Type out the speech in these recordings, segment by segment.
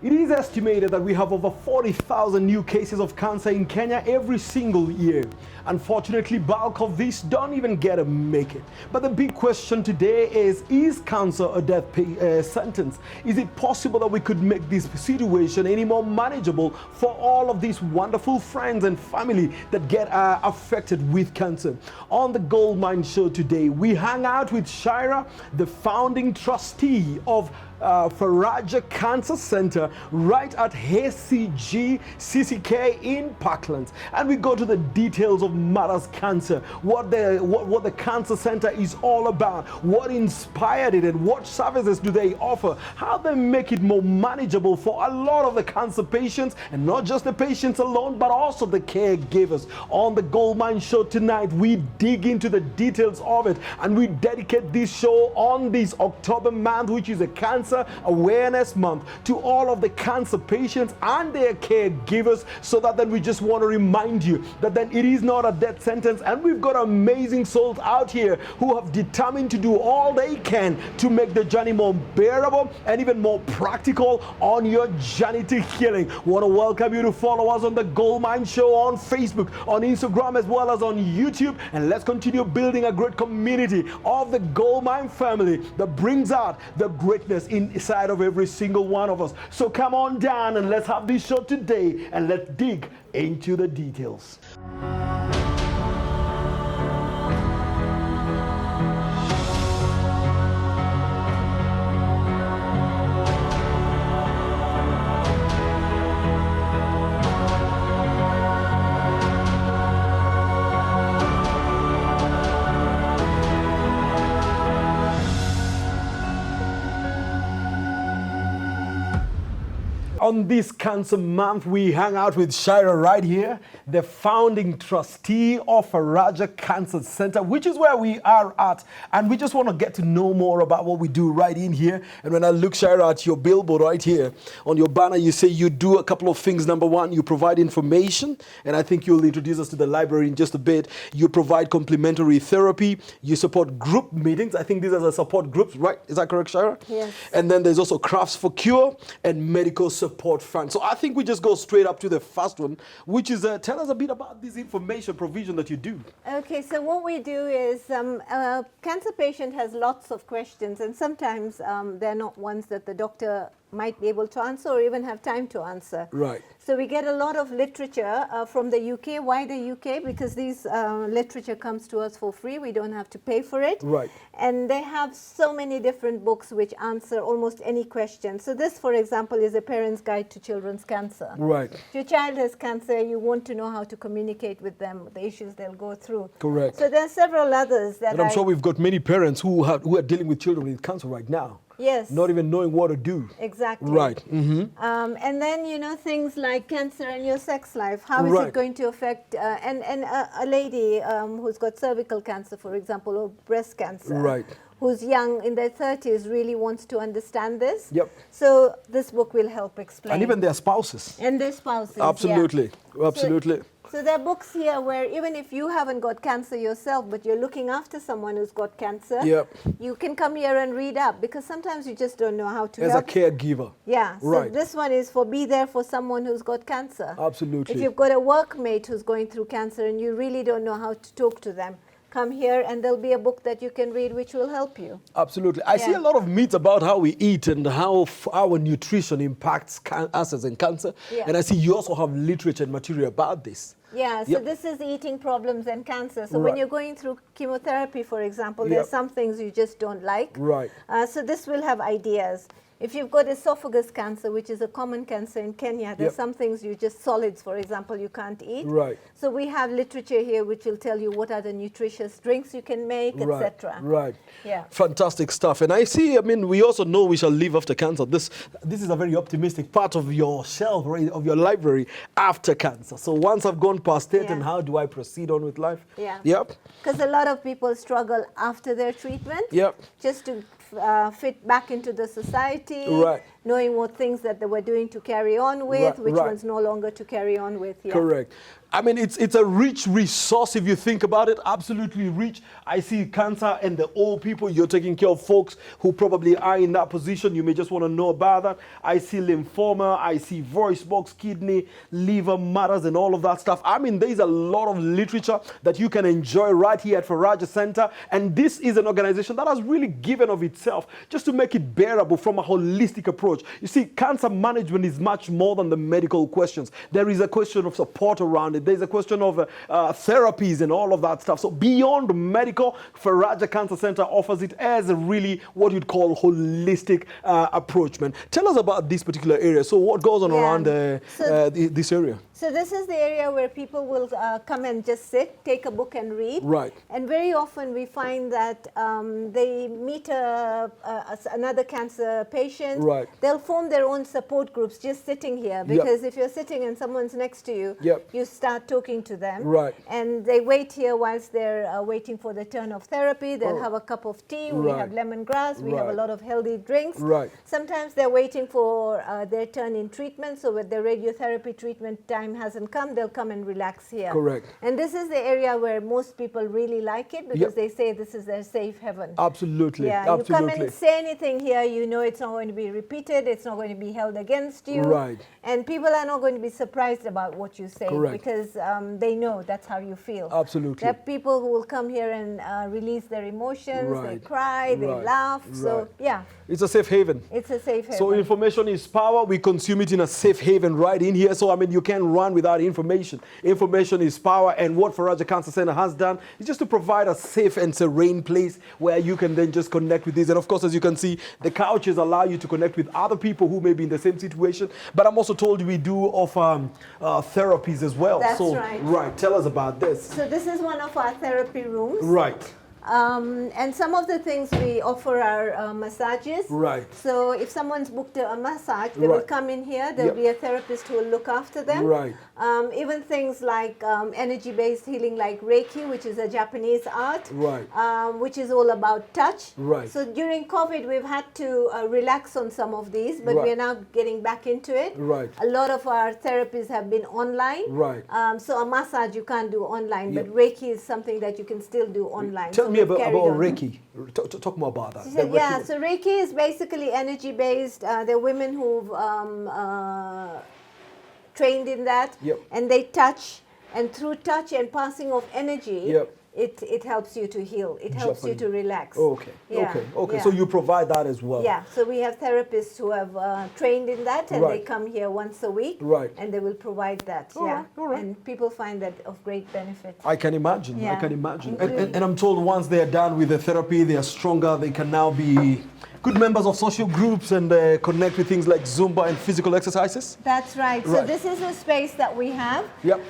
It is estimated that we have over 40,000 new cases of cancer in Kenya every single year. Unfortunately, bulk of these don't even get to make it. But the big question today is cancer a death sentence? Is it possible that we could make this situation any more manageable for all of these wonderful friends and family that get affected with cancer? On the Goldmine show today, we hang out with Shaira, the founding trustee of Faraja Cancer Center right at HCG CCK in Parklands, and we go to the details of matters cancer, what the cancer center is all about, what inspired it, and what services do they offer, how they make it more manageable for a lot of the cancer patients, and not just the patients alone but also the caregivers. On the Goldmine show tonight, we dig into the details of it, and we dedicate this show on this October month, which is a Cancer Awareness Month, to all of the cancer patients and their caregivers, so that then we just want to remind you that then it is not a death sentence, and we've got amazing souls out here who have determined to do all they can to make the journey more bearable and even more practical on your journey to healing. Want to welcome you to follow us on the Goldmine Show on Facebook, on Instagram, as well as on YouTube, and let's continue building a great community of the Goldmine family that brings out the greatness inside of every single one of us. So come on down and let's have this show today, and let's dig into the details. On this Cancer Month, we hang out with Shaira right here, the founding trustee of Faraja Cancer Center, which is where we are at. And we just want to get to know more about what we do right in here. And when I look, Shaira, at your billboard right here, on your banner, you say you do a couple of things. Number one, you provide information, and I think you'll introduce us to the library in just a bit. You provide complementary therapy. You support group meetings. I think these are the support groups, right? Is that correct, Shaira? Yes. And then there's also Crafts for Cure and Medical Support Fund. So I think we just go straight up to the first one, which is tell us a bit about this information provision that you do. Okay, so what we do is a cancer patient has lots of questions, and sometimes they're not ones that the doctor might be able to answer or even have time to answer. Right. So we get a lot of literature from the UK. Why the UK? Because these literature comes to us for free. We don't have to pay for it. Right. And they have so many different books which answer almost any question. So this, for example, is a parent's guide to children's cancer. Right. If your child has cancer, you want to know how to communicate with them, the issues they'll go through. Correct. So there are several others that And I'm sure we've got many parents who are dealing with children with cancer right now. Yes. Not even knowing what to do. Exactly. Right. Mm-hmm. And then, you know, things like cancer and your sex life. How is Right. it going to affect, and a lady who's got cervical cancer, for example, or breast cancer. Right. Who's young, in their 30s, really wants to understand this. Yep. So this book will help explain. And even their spouses. And their spouses. Absolutely. Yeah. Absolutely. So there are books here where even if you haven't got cancer yourself, but you're looking after someone who's got cancer, Yep. you can come here and read up, because sometimes you just don't know how to As help. a caregiver. Yeah, so Right. this one is for be there for someone who's got cancer. Absolutely. If you've got a workmate who's going through cancer and you really don't know how to talk to them, come here and there'll be a book that you can read which will help you. Absolutely. I see a lot of myths about how we eat and how our nutrition impacts us as in cancer. Yeah. And I see you also have literature and material about this. Yeah, so Yep. this is eating problems and cancer. So Right. when you're going through chemotherapy, for example, Yep. there's some things you just don't like. Right. So this will have ideas. If you've got esophagus cancer, which is a common cancer in Kenya, there's Yep. some things you just, solids, for example, you can't eat. Right. So we have literature here which will tell you what are the nutritious drinks you can make, Right. etc. Right. Yeah. Fantastic stuff. And I see, I mean, we also know we shall live after cancer. This is a very optimistic part of your shelf, right, of your library, after cancer. So once I've gone past it, Yeah. and how do I proceed on with life? Yeah. Yep. Because a lot of people struggle after their treatment. Yep. Just to fit back into the society. Right. knowing what things that they were doing to carry on with, which ones no longer to carry on with. Yeah. Correct. I mean, it's a rich resource if you think about it, absolutely rich. I see cancer and the old people. You're taking care of folks who probably are in that position. You may just want to know about that. I see lymphoma, I see voice box, kidney, liver matters and all of that stuff. I mean, there's a lot of literature that you can enjoy right here at Faraja Center. And this is an organization that has really given of itself just to make it bearable from a holistic approach. You see, cancer management is much more than the medical questions. There is a question of support around it. There's a question of therapies and all of that stuff. So beyond medical, Faraja Cancer Center offers it as a really what you'd call holistic approach, man. Tell us about this particular area. So what goes on around this area? So this is the area where people will come and just sit, take a book and read. Right. And very often we find that they meet another cancer patient. Right. They'll form their own support groups just sitting here, because if you're sitting and someone's next to you, you start talking to them. Right. And they wait here whilst they're waiting for the turn of therapy. They'll have a cup of tea. We have lemongrass. We have a lot of healthy drinks. Right. Sometimes they're waiting for their turn in treatment. So with the radiotherapy treatment time hasn't come, they'll come and relax here. Correct. And this is the area where most people really like it, because they say this is their safe heaven. Absolutely. Yeah, absolutely. you come and say anything here, you know it's not going to be repeated, it's not going to be held against you. Right. And people are not going to be surprised about what you say, because they know that's how you feel. Absolutely. There are people who will come here and release their emotions, they cry, they laugh. So yeah. It's a safe haven. It's a safe haven. So information is power. We consume it in a safe haven right in here. So I mean, you can't run without information. Information is power. And what Faraja Cancer Center has done is just to provide a safe and serene place where you can then just connect with this. And of course, as you can see, the couches allow you to connect with other people who may be in the same situation. But I'm also told we do offer therapies as well. That's so, right. Right. Tell us about this. So this is one of our therapy rooms. Right. And some of the things we offer are massages. Right. So if someone's booked a massage, they will come in here. There'll be a therapist who will look after them. Right. Even things like energy-based healing, like Reiki, which is a Japanese art. Right. Which is all about touch. Right. So during COVID, we've had to relax on some of these, but we're now getting back into it. Right. A lot of our therapies have been online. Right. So a massage you can't do online, but Reiki is something that you can still do online. Tell me about Reiki. Talk more about that. So Reiki is basically energy-based. There are women who've trained in that, and they touch, and through touch and passing of energy, it helps you to heal. It helps you to relax. Okay. Okay. So you provide that as well. Yeah. So we have therapists who have trained in that, and they come here once a week. Right. And they will provide that. All right. And people find that of great benefit. I can imagine. I can imagine. And I'm told once they are done with the therapy, they are stronger. They can now be good members of social groups and connect with things like Zumba and physical exercises. That's right. So this is a space that we have. Yep.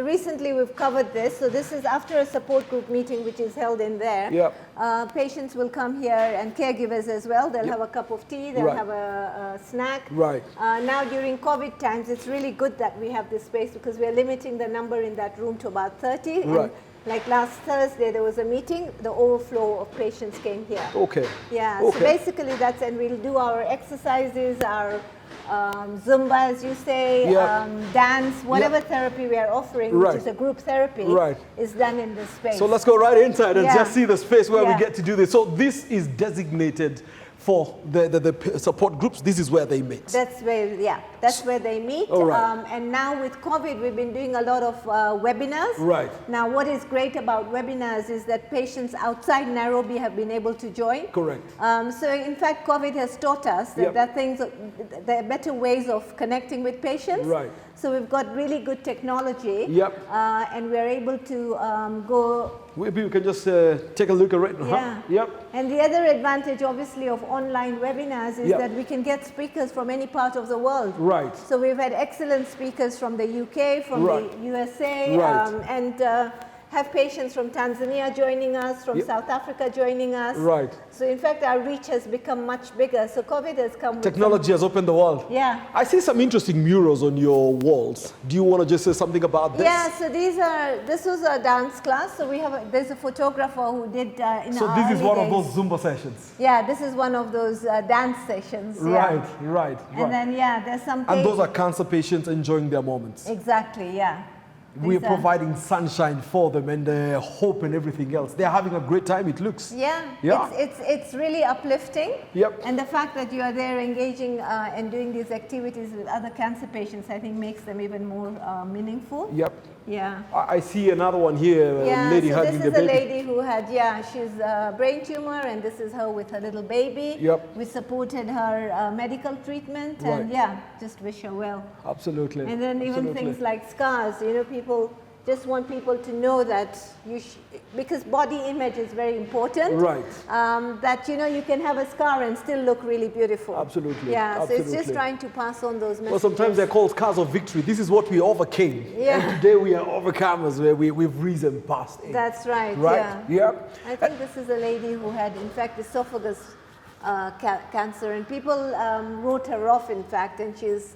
Recently we've covered this. So this is after a support group meeting which is held in there. Yep. Patients will come here, and caregivers as well. They'll have a cup of tea. They'll have a snack. Right. Now during COVID times, it's really good that we have this space, because we're limiting the number in that room to about 30. Right. And like last Thursday, there was a meeting. The overflow of patients came here. Okay. Yeah. Okay. So basically, and we'll do our exercises, our Zumba, as you say, dance, whatever therapy we are offering, which is a group therapy, is done in this space. So let's go right inside and just see the space where we get to do this. So this is designated for the support groups. This is where they meet. That's where they meet. And now with COVID, we've been doing a lot of webinars. Right. Now, what is great about webinars is that patients outside Nairobi have been able to join. Correct. So in fact, COVID has taught us that there are better ways of connecting with patients. Right. So we've got really good technology. Yep. And we're able to go. Maybe we can just take a look at it. Yeah. Yep. And the other advantage, obviously, of online webinars is that we can get speakers from any part of the world. Right. So we've had excellent speakers from the UK, from the USA, and have patients from Tanzania joining us, from South Africa joining us. Right. So in fact, our reach has become much bigger. So COVID has come. Technology has opened the world. Yeah. I see some interesting murals on your walls. Do you want to just say something about this? Yeah. So this was a dance class. So there's a photographer who did in So this is one of those Zumba sessions. Yeah, this is one of those dance sessions. Right. And then there's something. And those are cancer patients enjoying their moments. Exactly. Yeah. We're providing sunshine for them and hope and everything else. They're having a great time, it looks. Yeah. It's really uplifting. Yep. And the fact that you are there engaging and doing these activities with other cancer patients, I think makes them even more meaningful. Yep. Yeah. I see another one here, a lady hugging the baby. This is a lady who had, she's a brain tumor, and this is her with her little baby. Yep. We supported her medical treatment, and just wish her well. Absolutely. And then even things like scars, people just want people to know that because body image is very important. Right. That you can have a scar and still look really beautiful. Absolutely. Yeah. Absolutely. So it's just trying to pass on those messages. Well, sometimes they're called scars of victory. This is what we overcame. Yeah. And today we are overcomers where we've risen past it. That's right. Right? Yeah. I think this is a lady who had, in fact, esophagus cancer, and people wrote her off, in fact, and she's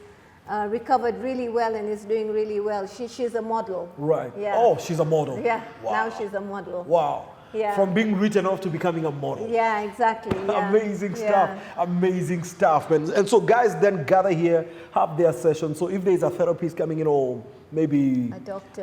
recovered really well and is doing really well. She's a model. Right. Yeah. Oh, she's a model. Yeah. Wow. Now she's a model. Wow. Yeah. From being written off to becoming a model. Yeah, exactly. Yeah. Amazing stuff. Amazing stuff. And so guys then gather here, have their session. So if there's a therapist coming in or maybe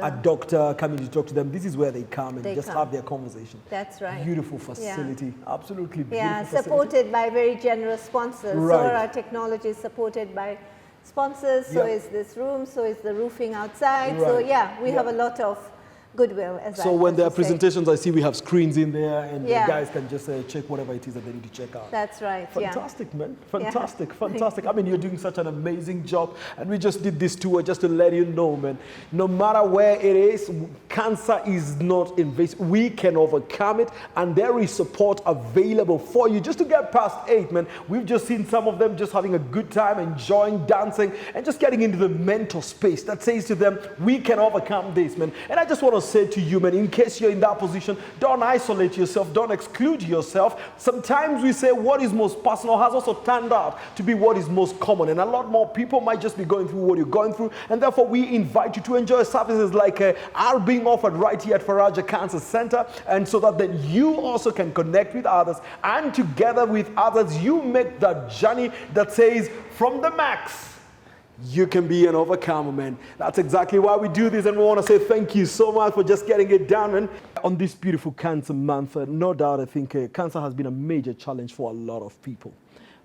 a doctor coming to talk to them, this is where they come and have their conversation. That's right. Beautiful facility. Yeah. Absolutely beautiful facility. Supported by very generous sponsors. Right. So our technology is supported by sponsors, so is this room, so is the roofing outside. Right. So we have a lot of goodwill. So when there are presentations, I see we have screens in there, and the guys can just check whatever it is that they need to check out. That's right. Fantastic, man. Fantastic, fantastic. I mean, you're doing such an amazing job, and we just did this tour just to let you know, man. No matter where it is, cancer is not invasive. We can overcome it, and there is support available for you just to get past 8, man. We've just seen some of them just having a good time, enjoying dancing, and just getting into the mental space that says to them, we can overcome this, man. And I just want to say to you, man, in case you're in that position, don't isolate yourself, don't exclude yourself. Sometimes we say what is most personal has also turned out to be what is most common, and a lot more people might just be going through what you're going through, and therefore we invite you to enjoy services like are being offered right here at Faraja Cancer Center, and so that then you also can connect with others, and together with others you make that journey that says from the max you can be an overcomer, man. That's exactly why we do this, and we want to say thank you so much for just getting it done, man. On this beautiful Cancer Month, no doubt I think cancer has been a major challenge for a lot of people.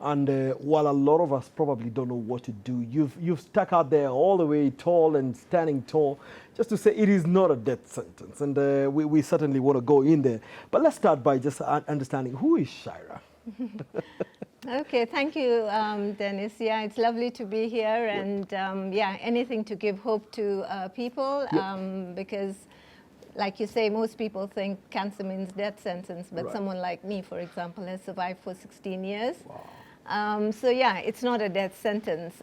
And while a lot of us probably don't know what to do, you've stuck out there all the way tall and standing tall just to say it is not a death sentence. And we certainly want to go in there. But let's start by just understanding, who is Shaira? Okay, thank you, Dennis. Yeah, it's lovely to be here, and anything to give hope to people, because, like you say, most people think cancer means death sentence, but someone like me, for example, has survived for 16 years. Wow. So it's not a death sentence.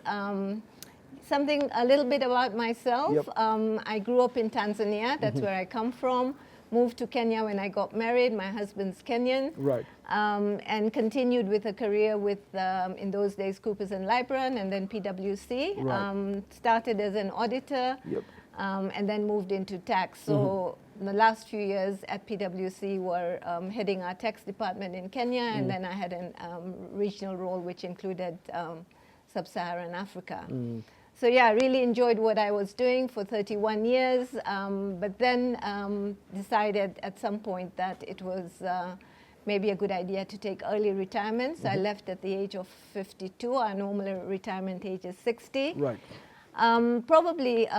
Something a little bit about myself. I grew up in Tanzania. That's where I come from. Moved to Kenya when I got married. My husband's Kenyan. Right. And continued with a career with, in those days, Coopers & Lybrand, and then PwC. Right. Started as an auditor, and then moved into tax. So the last few years at PwC were heading our tax department in Kenya, and then I had a regional role which included Sub-Saharan Africa. So I really enjoyed what I was doing for 31 years, but then decided at some point that it was maybe a good idea to take early retirement. So I left at the age of 52. Our normal retirement age is 60. Right. Probably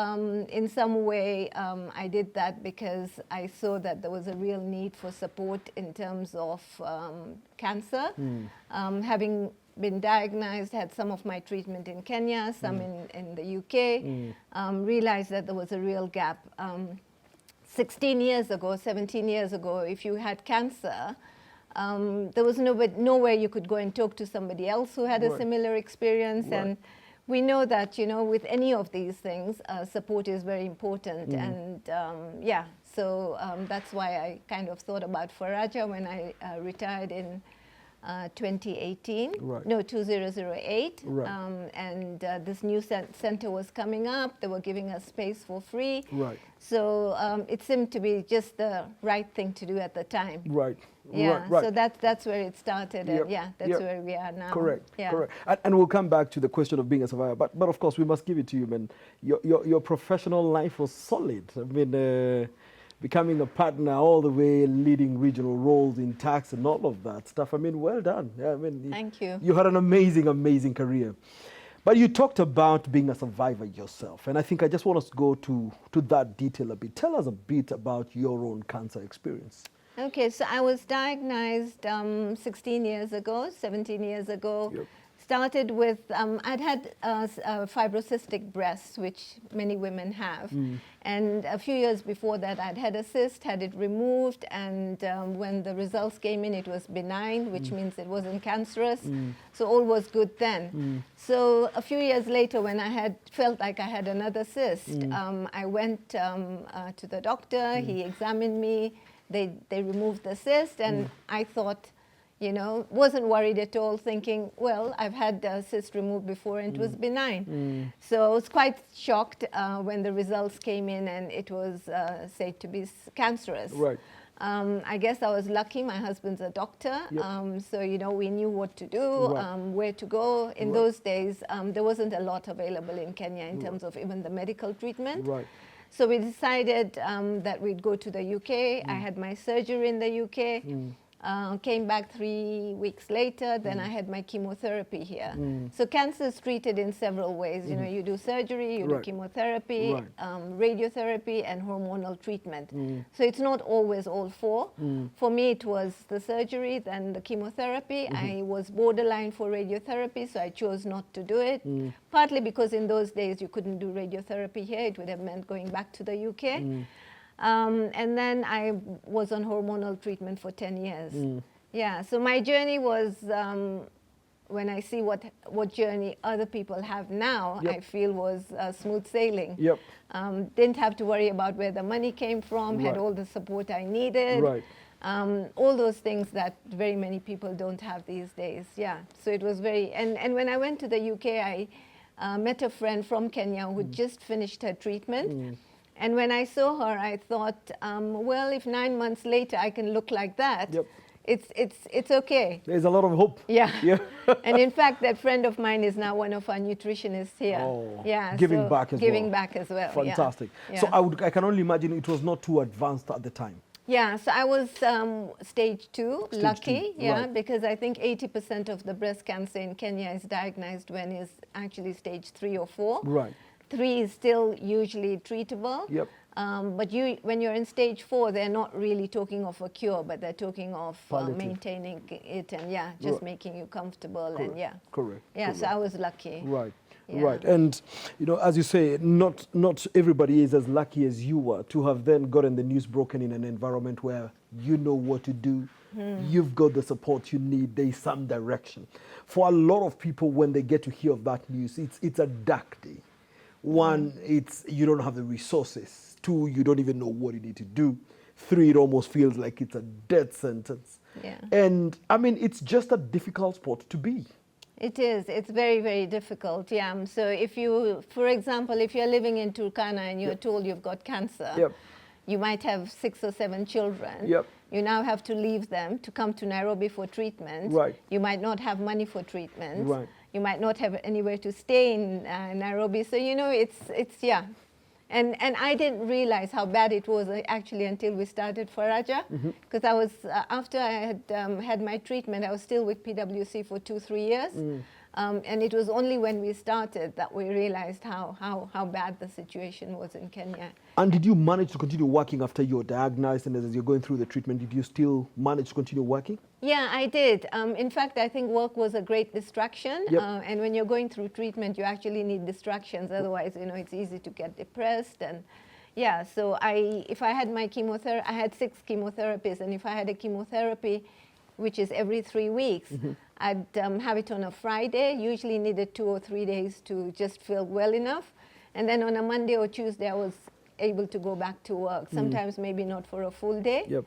in some way I did that because I saw that there was a real need for support in terms of cancer. Having been diagnosed, had some of my treatment in Kenya, some in the UK, realized that there was a real gap. 16 years ago, 17 years ago, if you had cancer, there was nowhere you could go and talk to somebody else who had a similar experience. And We know that, you know, with any of these things, support is very important. And yeah, so that's why I kind of thought about Faraja when I retired in 2018, no, 2008. And this new center was coming up. They were giving us space for free. So it seemed to be just the right thing to do at the time. Yeah, so that's where it started, and yeah, that's where we are now. Correct. And we'll come back to the question of being a survivor, but of course we must give it to you, man. Your professional life was solid. I mean, becoming a partner all the way, leading regional roles in tax and all of that stuff. I mean, well done. Yeah, I mean, thank you. You had an amazing career. But you talked about being a survivor yourself, and I think I just want us to go to that detail a bit. Tell us a bit about your own cancer experience. Okay, so I was diagnosed 17 years ago. Started with, I'd had fibrocystic breasts, which many women have. And a few years before that, I'd had a cyst, had it removed, and when the results came in, it was benign, which means it wasn't cancerous. So all was good then. So a few years later, when I had felt like I had another cyst, I went to the doctor, he examined me, they removed the cyst, and I thought, you know, wasn't worried at all, thinking, well, I've had the cyst removed before and it was benign. So I was quite shocked when the results came in and it was said to be cancerous. I guess I was lucky. My husband's a doctor, so, you know, we knew what to do, where to go. In those days, there wasn't a lot available in Kenya in terms of even the medical treatment. So we decided that we'd go to the UK. I had my surgery in the UK. Came back 3 weeks later, then I had my chemotherapy here. So cancer is treated in several ways. You know, you do surgery, you do chemotherapy, radiotherapy, and hormonal treatment. So it's not always all four. For me, it was the surgery, then the chemotherapy. I was borderline for radiotherapy, so I chose not to do it. Partly because in those days you couldn't do radiotherapy here. It would have meant going back to the UK. And then I was on hormonal treatment for 10 years. Yeah, so my journey was, when I see what journey other people have now, I feel was smooth sailing. Didn't have to worry about where the money came from, had all the support I needed. All those things that very many people don't have these days. Yeah, so it was very, and when I went to the UK, I met a friend from Kenya who just finished her treatment. And when I saw her, I thought, well, if 9 months later I can look like that, it's okay. There's a lot of hope. Yeah. And in fact, that friend of mine is now one of our nutritionists here. Giving back as well. Giving back as well. Fantastic. So I can only imagine it was not too advanced at the time. Yeah, so I was stage 2, lucky, because I think 80% of the breast cancer in Kenya is diagnosed when it's actually stage 3 or 4. 3 is still usually treatable. But when you're in stage 4, they're not really talking of a cure, but they're talking of maintaining it and just making you comfortable. And so I was lucky. Right, and you know, as you say, not everybody is as lucky as you were to have then gotten the news broken in an environment where you know what to do. You've got the support you need. There's some direction. For a lot of people, when they get to hear of that news, it's a dark day. One, it's you don't have the resources. 2, you don't even know what you need to do. 3, it almost feels like it's a death sentence. And I mean, it's just a difficult spot to be. It is. It's very, very difficult. So if you, for example, if you're living in Turkana and you're told you've got cancer, you might have 6 or 7 children. You now have to leave them to come to Nairobi for treatment. You might not have money for treatment. You might not have anywhere to stay in Nairobi. So, you know, it's And I didn't realize how bad it was actually until we started Faraja. Because I was, after I had had my treatment, I was still with PwC for 2-3 years. And it was only when we started that we realized how bad the situation was in Kenya. And did you manage to continue working after you were diagnosed, and as you're going through the treatment, did you still manage to continue working? Yeah, I did. In fact, I think work was a great distraction. And when you're going through treatment, you actually need distractions. Otherwise, you know, it's easy to get depressed. And yeah, so if I had my chemotherapy, I had 6 chemotherapies, and if I had a chemotherapy, which is every 3 weeks, I'd have it on a Friday, usually needed 2 or 3 days to just feel well enough. And then on a Monday or Tuesday, I was able to go back to work, sometimes maybe not for a full day. Yep.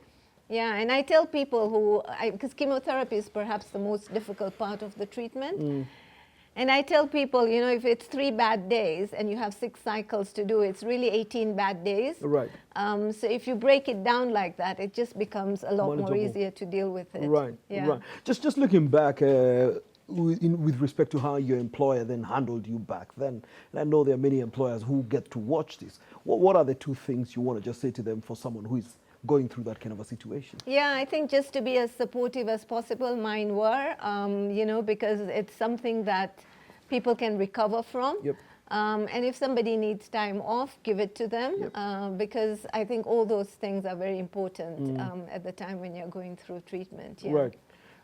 Yeah, and I tell people who, because chemotherapy is perhaps the most difficult part of the treatment. And I tell people, you know, if it's 3 bad days and you have 6 cycles to do, it's really 18 bad days. Right. So if you break it down like that, it just becomes a lot more easier to deal with it. Right, yeah. Right. Just looking back with respect to how your employer then handled you back then, and I know there are many employers who get to watch this. What are the 2 things you want to just say to them for someone who is going through that kind of a situation? Yeah, I think just to be as supportive as possible. Mine were, you know, because it's something that people can recover from. Yep. And if somebody needs time off, give it to them, yep. Because I think all those things are very important at the time when you're going through treatment. Yeah. Right.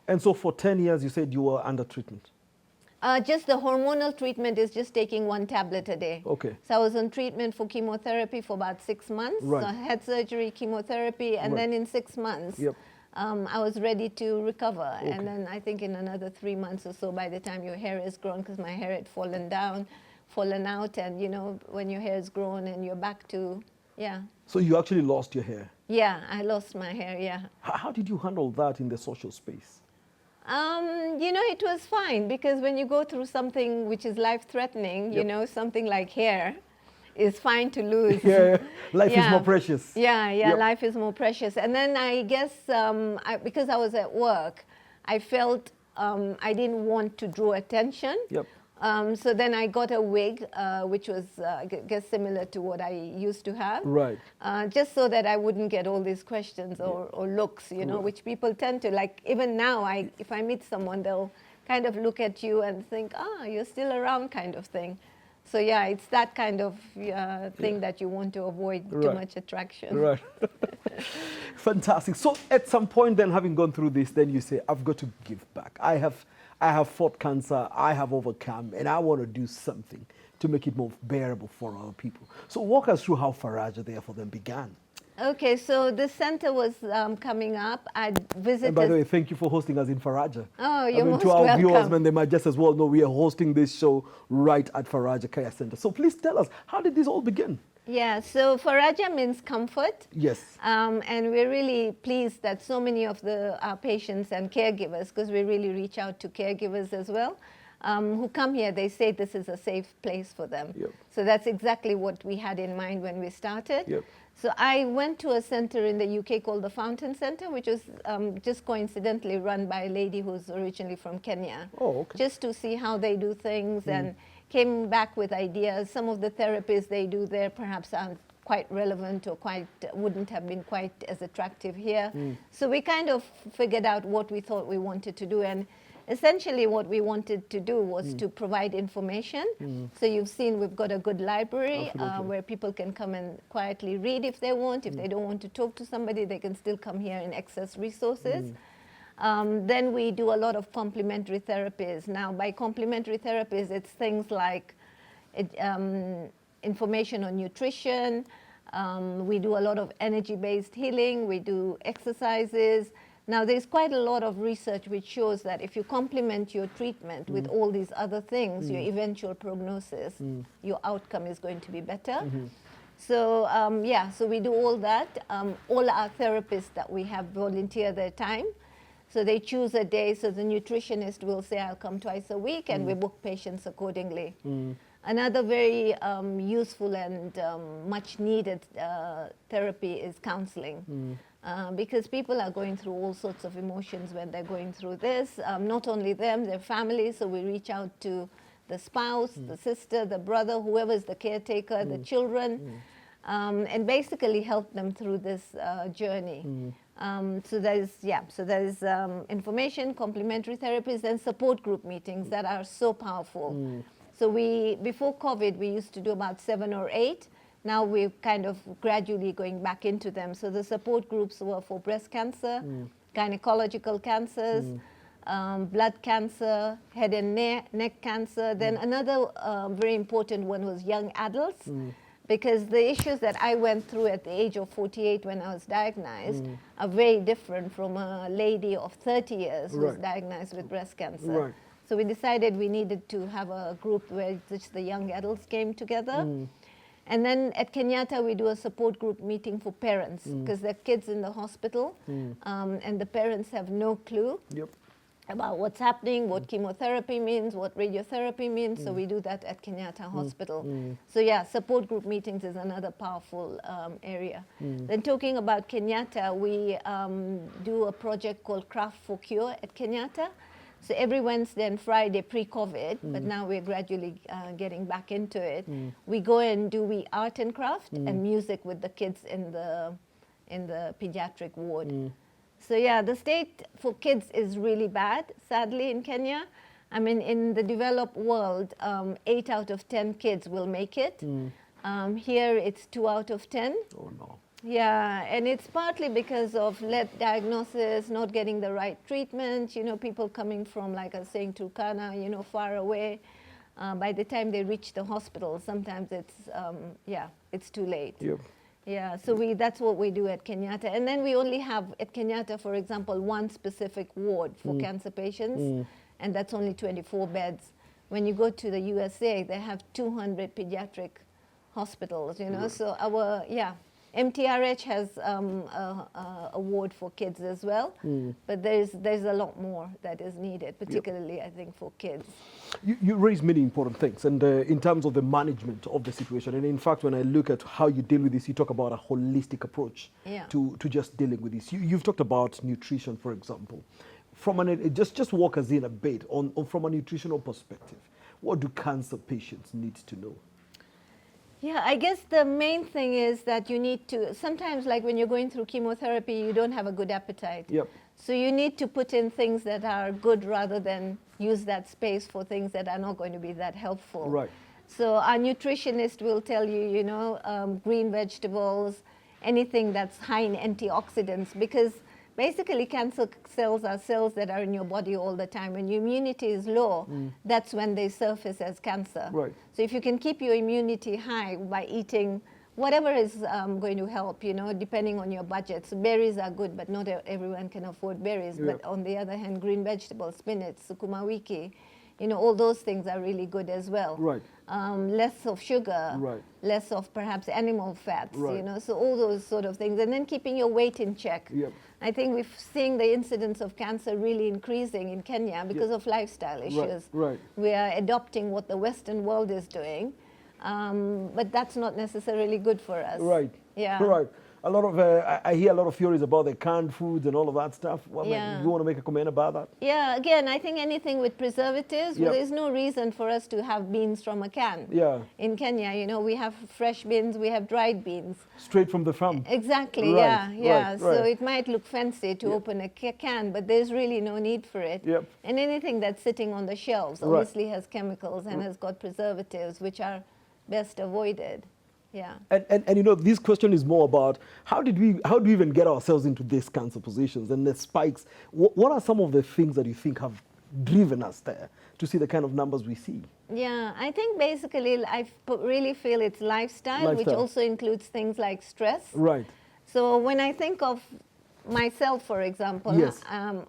And so for 10 years, you said you were under treatment? Just the hormonal treatment is just taking 1 tablet a day. Okay. So I was on treatment for chemotherapy for about 6 months. Right. So I had surgery, chemotherapy, and then in 6 months, yep. I was ready to recover. Okay. And then I think in another 3 months or so, by the time your hair is grown, because my hair had fallen out, and you know, when your hair is grown and you're back to, yeah. So you actually lost your hair? Yeah, I lost my hair, yeah. How did you handle that in the social space? You know, it was fine, because when you go through something which is life-threatening, yep. you know, something like hair is fine to lose. Yeah, life is more precious. Yeah, yep. Life is more precious. And then I guess because I was at work, I felt I didn't want to draw attention. Yep. So then I got a wig, which was, I guess, similar to what I used to have. Right. Just so that I wouldn't get all these questions or looks, you know, which people tend to, like, even now, if I meet someone, they'll kind of look at you and think, you're still around, kind of thing. So yeah, it's that kind of thing that you want to avoid too much attraction. Right. Fantastic. So at some point then, having gone through this, then you say, I've got to give back. I have fought cancer, I have overcome, and I want to do something to make it more bearable for our people. So walk us through how Faraja There For Them began. Okay, so the center was coming up. I visited. And by the way, thank you for hosting us in Faraja. Oh, you're most to our welcome. viewers, man, they might just as well know we are hosting this show right at Faraja Care Center. So please tell us, how did this all begin? Yeah, so Faraja means comfort. Yes. And we're really pleased that so many of our patients and caregivers, because we really reach out to caregivers as well, who come here, they say this is a safe place for them. Yep. So that's exactly what we had in mind when we started. Yep. So I went to a center in the UK called the Fountain Center, which was just coincidentally run by a lady who's originally from Kenya. Oh, okay. Just to see how they do things and came back with ideas. Some of the therapies they do there perhaps aren't quite relevant or wouldn't have been quite as attractive here. So we kind of figured out what we thought we wanted to do, and essentially what we wanted to do was to provide information. So you've seen we've got a good library where people can come and quietly read if they want. If they don't want to talk to somebody, they can still come here and access resources. Then we do a lot of complementary therapies. Now, by complementary therapies, it's things like information on nutrition. We do a lot of energy-based healing. We do exercises. Now, there's quite a lot of research which shows that if you complement your treatment with all these other things, your eventual prognosis, your outcome is going to be better. So, so we do all that. All our therapists that we have volunteer their time. So they choose a day, so the nutritionist will say, I'll come twice a week, and we book patients accordingly. Another very useful and much needed therapy is counseling. Because people are going through all sorts of emotions when they're going through this. Not only them, their families, so we reach out to the spouse, the sister, the brother, whoever is the caretaker, the children, and basically help them through this journey. So there's information, complementary therapies, and support group meetings that are so powerful. So before COVID, we used to do about 7 or 8. Now we're kind of gradually going back into them. So the support groups were for breast cancer, gynecological cancers, blood cancer, head and neck cancer. Then another very important one was young adults. because the issues that I went through at the age of 48 when I was diagnosed are very different from a lady of 30 years who was diagnosed with breast cancer. Right. So we decided we needed to have a group where just the young adults came together. And then at Kenyatta, we do a support group meeting for parents because there are kids in the hospital and the parents have no clue about what's happening, what chemotherapy means, what radiotherapy means. So we do that at Kenyatta Hospital. So yeah, support group meetings is another powerful area. Then talking about Kenyatta, we do a project called Craft for Cure at Kenyatta. So every Wednesday and Friday pre-COVID, but now we're gradually getting back into it. We go and do art and craft and music with the kids in the pediatric ward. So yeah, the state for kids is really bad, sadly, in Kenya. I mean, in the developed world, 8 out of 10 kids will make it. Here, it's 2 out of 10. Oh no. Yeah, and it's partly because of late diagnosis, not getting the right treatment, you know, people coming from, like I was saying, Turkana, you know, far away. By the time they reach the hospital, sometimes it's, it's too late. Yep. Yeah, so that's what we do at Kenyatta. And then we only have at Kenyatta, for example, one specific ward for cancer patients, and that's only 24 beds. When you go to the USA, they have 200 pediatric hospitals, you know, so our, MTRH has a ward for kids as well, but there's a lot more that is needed, particularly I think for kids. You raise many important things, and in terms of the management of the situation, and in fact, when I look at how you deal with this, you talk about a holistic approach to just dealing with this. You've talked about nutrition, for example. From just walk us in a bit on from a nutritional perspective. What do cancer patients need to know? Yeah, I guess the main thing is that you need to, sometimes like when you're going through chemotherapy, you don't have a good appetite. Yep. So you need to put in things that are good rather than use that space for things that are not going to be that helpful. Right. So our nutritionist will tell you, you know, green vegetables, anything that's high in antioxidants, because basically cancer cells are cells that are in your body all the time. When your immunity is low, that's when they surface as cancer. Right. So if you can keep your immunity high by eating whatever is going to help, you know, depending on your budget. So berries are good, but not everyone can afford berries. But on the other hand, green vegetables, spinach, sukuma wiki, you know, all those things are really good as well. Right. Less of sugar, less of perhaps animal fats, you know, so all those sort of things. And then keeping your weight in check. Yep. I think we're seeing the incidence of cancer really increasing in Kenya because of lifestyle issues. Right. We are adopting what the Western world is doing, but that's not necessarily good for us. Right. Yeah. Right. A lot of I hear a lot of theories about the canned foods and all of that stuff. Well, you want to make a comment about that? Yeah. Again, I think anything with preservatives, well, there's no reason for us to have beans from a can. Yeah. In Kenya, you know, we have fresh beans, we have dried beans. Straight from the farm. Exactly. Right. So it might look fancy to open a can, but there's really no need for it. Yep. And anything that's sitting on the shelves obviously has chemicals and has got preservatives, which are best avoided. Yeah. And you know, this question is more about how do we even get ourselves into these cancer positions and the spikes? What are some of the things that you think have driven us there to see the kind of numbers we see? Yeah, I think basically I really feel it's lifestyle, which also includes things like stress. Right. So when I think of myself, for example,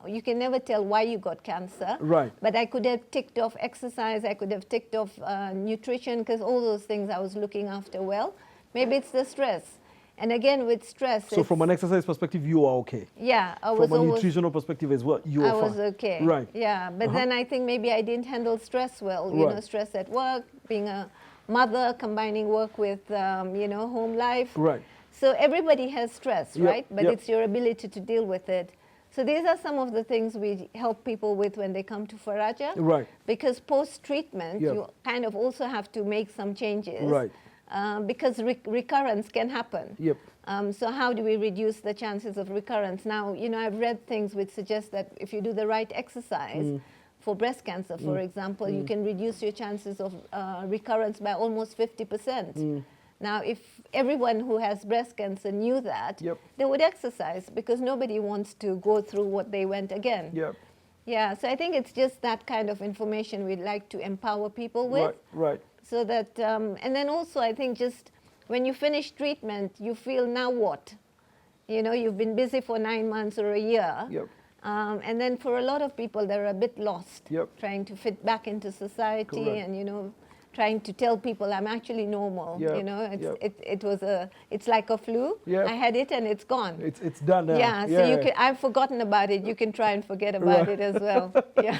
you can never tell why you got cancer. Right. But I could have ticked off exercise, I could have ticked off nutrition, because all those things I was looking after well. Maybe it's the stress. And again, with stress... So from an exercise perspective, you are okay? Yeah. From a nutritional perspective as well, you are fine? I was okay. Right. Yeah, but then I think maybe I didn't handle stress well. You know, stress at work, being a mother, combining work with, you know, home life. Right. So everybody has stress, right? But it's your ability to deal with it. So these are some of the things we help people with when they come to Faraja. Right. Because post-treatment, you kind of also have to make some changes. Right. Because recurrence can happen. Yep. So how do we reduce the chances of recurrence? Now, you know, I've read things which suggest that if you do the right exercise, for breast cancer, for example, you can reduce your chances of recurrence by almost 50%. Now, if everyone who has breast cancer knew that, they would exercise, because nobody wants to go through what they went again. Yeah, so I think it's just that kind of information we'd like to empower people with. Right. So that, and then also I think just when you finish treatment, you feel, now what? You know, you've been busy for 9 months or a year. Yep. And then for a lot of people, they're a bit lost, yep. trying to fit back into society. Correct. And, you know, trying to tell people I'm actually normal. Yep. You know, it's like a flu. Yep. I had it and it's gone. It's done now. Yeah, so you can, I've forgotten about it. You can try and forget about it as well. Yeah.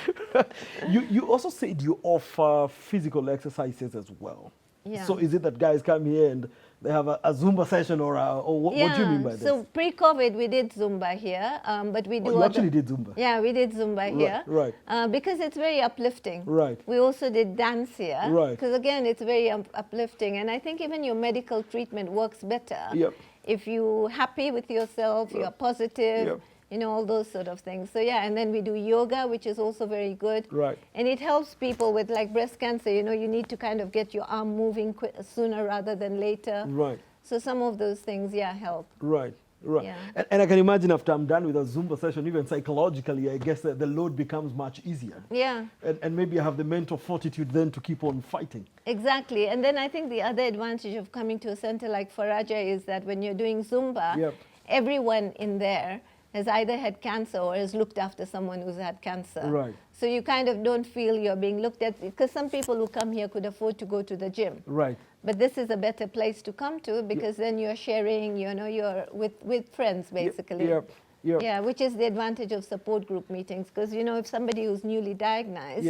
You also said you offer physical exercises as well. Yeah. So is it that guys come here and they have a Zumba session or what do you mean by this? So pre-COVID we did Zumba here, but we do. You actually did Zumba? Yeah, we did Zumba here. Right. Because it's very uplifting. Right. We also did dance here. Right. Because again, it's very uplifting, and I think even your medical treatment works better. Yep. If you're happy with yourself, you're positive. Yep. You know, all those sort of things. So yeah, and then we do yoga, which is also very good. Right. And it helps people with like breast cancer. You know, you need to kind of get your arm moving sooner rather than later. Right. So some of those things, yeah, help. Right. Right. Yeah. And I can imagine after I'm done with a Zumba session, even psychologically, I guess the load becomes much easier. Yeah. And maybe I have the mental fortitude then to keep on fighting. Exactly. And then I think the other advantage of coming to a center like Faraja is that when you're doing Zumba, yep. everyone in there has either had cancer or has looked after someone who's had cancer. Right. So you kind of don't feel you're being looked at, because some people who come here could afford to go to the gym. Right. But this is a better place to come to because then you're sharing, you know, you're with friends basically. Yep. Yep. Yeah, which is the advantage of support group meetings, because, you know, if somebody who's newly diagnosed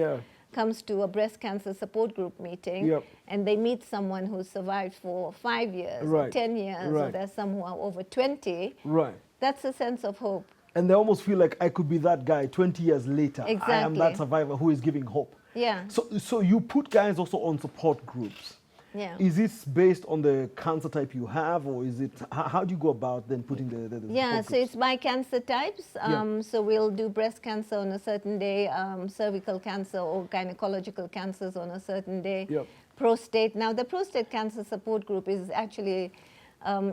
comes to a breast cancer support group meeting and they meet someone who's survived for 5 years or 10 years, or there's some who are over 20, that's a sense of hope. And they almost feel like I could be that guy 20 years later. Exactly. I am that survivor who is giving hope. Yeah. So you put guys also on support groups. Yeah. Is this based on the cancer type you have, or is it, how do you go about then putting the yeah, so it's by cancer types. So we'll do breast cancer on a certain day, cervical cancer or gynecological cancers on a certain day, prostate. Now the prostate cancer support group is actually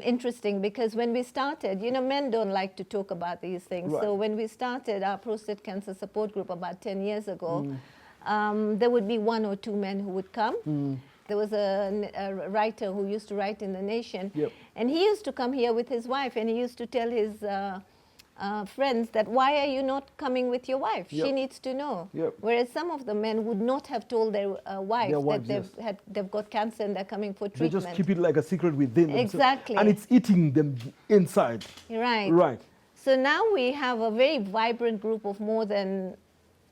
interesting because when we started, you know, men don't like to talk about these things. So when we started our prostate cancer support group about 10 years ago, there would be 1 or 2 men who would come. There was a writer who used to write in The Nation, and he used to come here with his wife, and he used to tell his friends that, why are you not coming with your wife? She needs to know. Whereas some of the men would not have told their wife that they've got cancer and they're coming for treatment. They just keep it like a secret within them. Exactly. And it's eating them inside. Right. Right. So now we have a very vibrant group of more than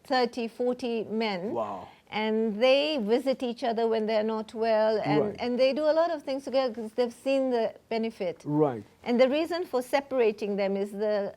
30, 40 men. Wow. And they visit each other when they're not well, and they do a lot of things together because they've seen the benefit. Right. And the reason for separating them is the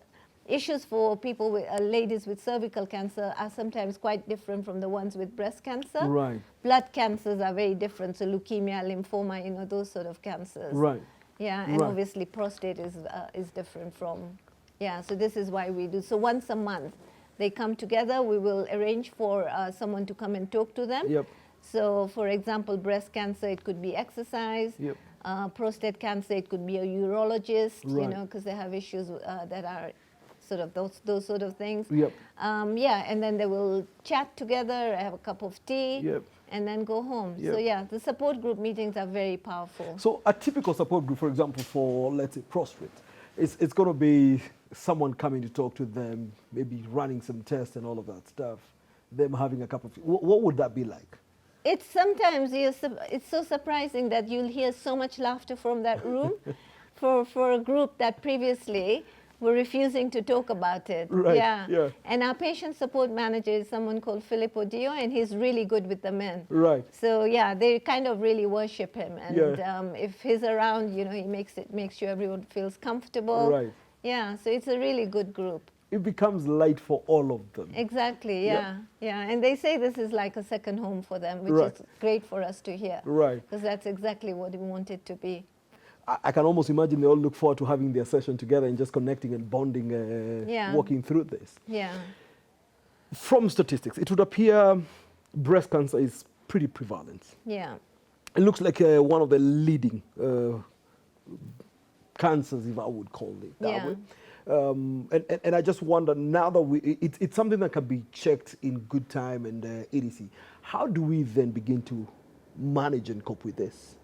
issues for people with ladies with cervical cancer are sometimes quite different from the ones with breast cancer. Right. Blood cancers are very different, so leukemia, lymphoma, you know, those sort of cancers. Right. Yeah, and obviously prostate is different from, so this is why we do. So once a month, they come together. We will arrange for someone to come and talk to them. So, for example, breast cancer, it could be exercise. Prostate cancer, it could be a urologist, you know, because they have issues that are sort of those sort of things. And then they will chat together, have a cup of tea, and then go home. So, the support group meetings are very powerful. So, a typical support group, for example, for, let's say, prostate, it's going to be someone coming to talk to them, maybe running some tests and all of that stuff, them having a cup of tea. What would that be like? It's sometimes, it's so surprising that you'll hear so much laughter from that room for a group that previously were refusing to talk about it. And our patient support manager is someone called Filippo Dio, and he's really good with the men. So they kind of really worship him, and if he's around, you know, he makes sure everyone feels comfortable. So it's a really good group. It becomes light for all of them. Exactly, and they say this is like a second home for them, which is great for us to hear. Because that's exactly what we want it to be. I can almost imagine they all look forward to having their session together and just connecting and bonding, walking through this. From statistics, it would appear breast cancer is pretty prevalent. It looks like one of the leading cancers, if I would call it that way. And I just wonder, now that it's something that can be checked in good time and EDC, how do we then begin to manage and cope with this?